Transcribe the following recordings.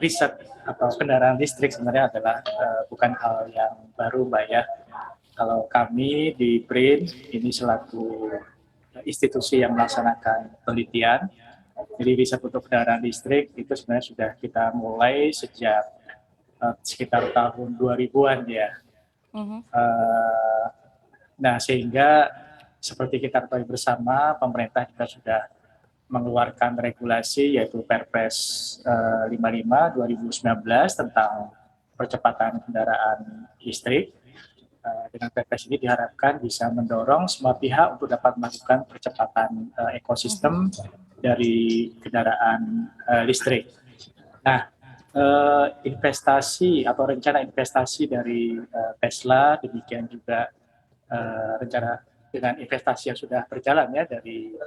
riset atau kendaraan listrik sebenarnya adalah bukan hal yang baru, Mbak ya. Kalau kami di BRIN ini selaku institusi yang melaksanakan penelitian, jadi riset untuk kendaraan listrik itu sebenarnya sudah kita mulai sejak sekitar tahun 2000-an ya. Nah, sehingga seperti kita ketahui bersama, pemerintah juga sudah mengeluarkan regulasi yaitu Perpres 55 2019 tentang percepatan kendaraan listrik. Dengan Perpres ini diharapkan bisa mendorong semua pihak untuk dapat melakukan percepatan ekosistem dari kendaraan listrik. Nah, investasi atau rencana investasi dari Tesla, demikian juga rencana dengan investasi yang sudah berjalan ya dari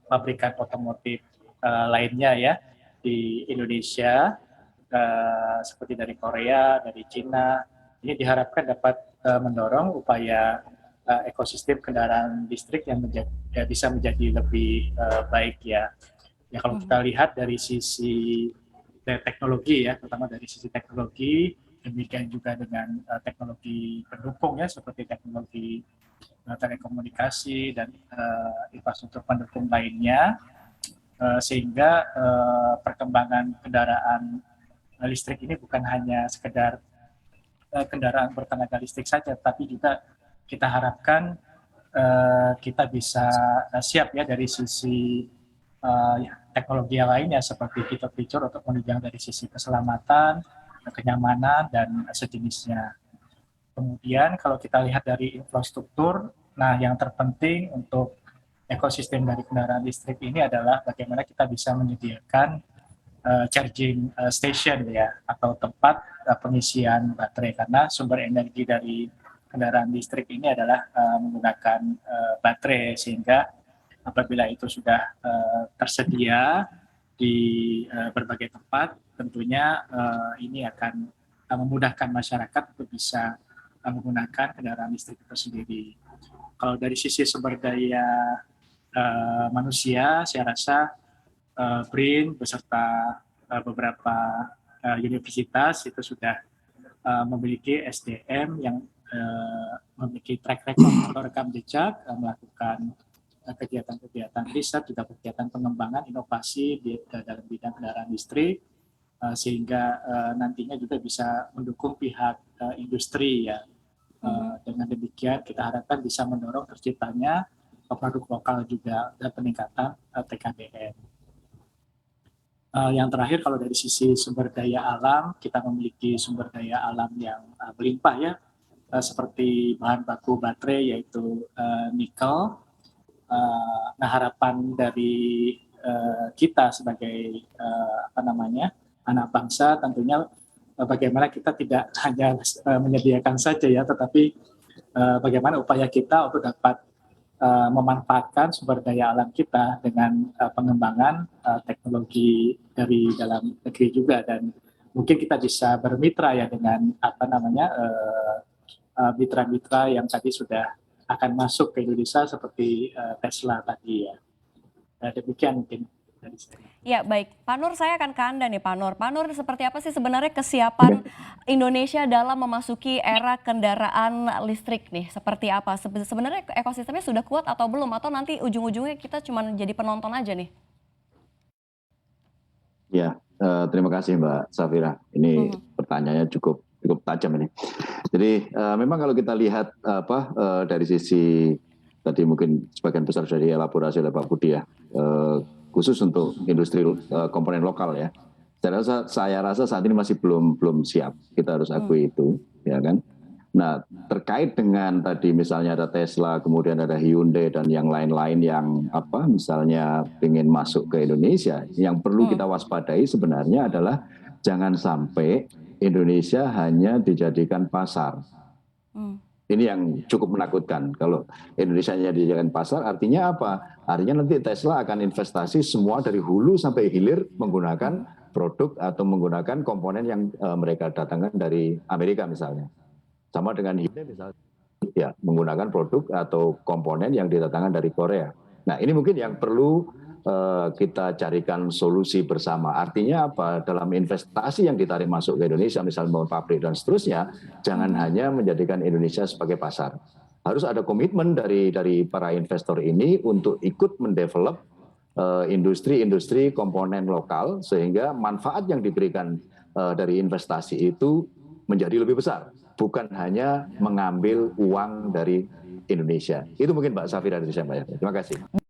pabrikan otomotif lainnya ya di Indonesia, seperti dari Korea, dari Cina, ini diharapkan dapat mendorong upaya ekosistem kendaraan listrik yang bisa menjadi lebih baik ya. Ya kalau kita lihat dari sisi teknologi ya, terutama dari sisi teknologi, demikian juga dengan teknologi pendukung ya, seperti teknologi telekomunikasi dan infrastruktur pendukung lainnya, sehingga perkembangan kendaraan listrik ini bukan hanya sekedar kendaraan bertenaga listrik saja, tapi juga kita harapkan kita bisa siap ya dari sisi teknologi yang lainnya seperti fitur-fitur untuk menunjang dari sisi keselamatan, kenyamanan, dan sejenisnya. Kemudian kalau kita lihat dari infrastruktur, nah yang terpenting untuk ekosistem dari kendaraan listrik ini adalah bagaimana kita bisa menyediakan charging station ya, atau tempat pengisian baterai, karena sumber energi dari kendaraan listrik ini adalah menggunakan baterai, sehingga apabila itu sudah tersedia di berbagai tempat, tentunya ini akan memudahkan masyarakat untuk bisa menggunakan kendaraan listrik itu sendiri. Kalau dari sisi sumber daya manusia, saya rasa BRIN beserta beberapa universitas itu sudah memiliki SDM yang memiliki track record atau rekam jejak melakukan kegiatan-kegiatan riset, juga kegiatan pengembangan inovasi dalam bidang kendaraan listrik, sehingga nantinya juga bisa mendukung pihak industri ya. Dengan demikian kita harapkan bisa mendorong terciptanya produk lokal juga dan peningkatan TKDN. Yang terakhir kalau dari sisi sumber daya alam, kita memiliki sumber daya alam yang berlimpah ya, seperti bahan baku baterai yaitu nikel. Nah, harapan dari kita sebagai anak bangsa tentunya bagaimana kita tidak hanya menyediakan saja ya, tetapi bagaimana upaya kita untuk dapat memanfaatkan sumber daya alam kita dengan pengembangan teknologi dari dalam negeri juga, dan mungkin kita bisa bermitra ya dengan mitra-mitra yang tadi sudah akan masuk ke Indonesia seperti Tesla tadi ya. Demikian mungkin dari saya. Ya baik, Pak Nur, saya akan ke Anda nih Pak Nur. Pak Nur, seperti apa sih sebenarnya kesiapan Indonesia dalam memasuki era kendaraan listrik nih? Seperti apa? Sebenarnya ekosistemnya sudah kuat atau belum? Atau nanti ujung-ujungnya kita cuma jadi penonton aja nih? Ya, terima kasih Mbak Safira. Ini pertanyaannya cukup tajam ini. Jadi memang kalau kita lihat dari sisi tadi mungkin sebagian besar sudah dielaborasi oleh Pak Budi ya, khusus untuk industri komponen lokal ya. Saya rasa saat ini masih belum siap. Kita harus akui itu, ya kan. Nah, terkait dengan tadi misalnya ada Tesla, kemudian ada Hyundai dan yang lain-lain yang misalnya ingin masuk ke Indonesia, yang perlu kita waspadai sebenarnya adalah jangan sampai Indonesia hanya dijadikan pasar. Ini yang cukup menakutkan. Kalau Indonesia hanya dijadikan pasar, artinya apa? Artinya nanti Tesla akan investasi semua dari hulu sampai hilir menggunakan produk atau menggunakan komponen yang mereka datangkan dari Amerika misalnya. Sama dengan Hyundai misalnya, ya menggunakan produk atau komponen yang didatangkan dari Korea. Nah ini mungkin yang perlu kita carikan solusi bersama. Artinya apa? Dalam investasi yang ditarik masuk ke Indonesia, misalnya membangun pabrik dan seterusnya, jangan hanya menjadikan Indonesia sebagai pasar. Harus ada komitmen dari para investor ini untuk ikut mendevelop industri-industri komponen lokal, sehingga manfaat yang diberikan dari investasi itu menjadi lebih besar, bukan hanya mengambil uang dari Indonesia. Itu mungkin Mbak Safira dari saya, Mbak. Terima kasih.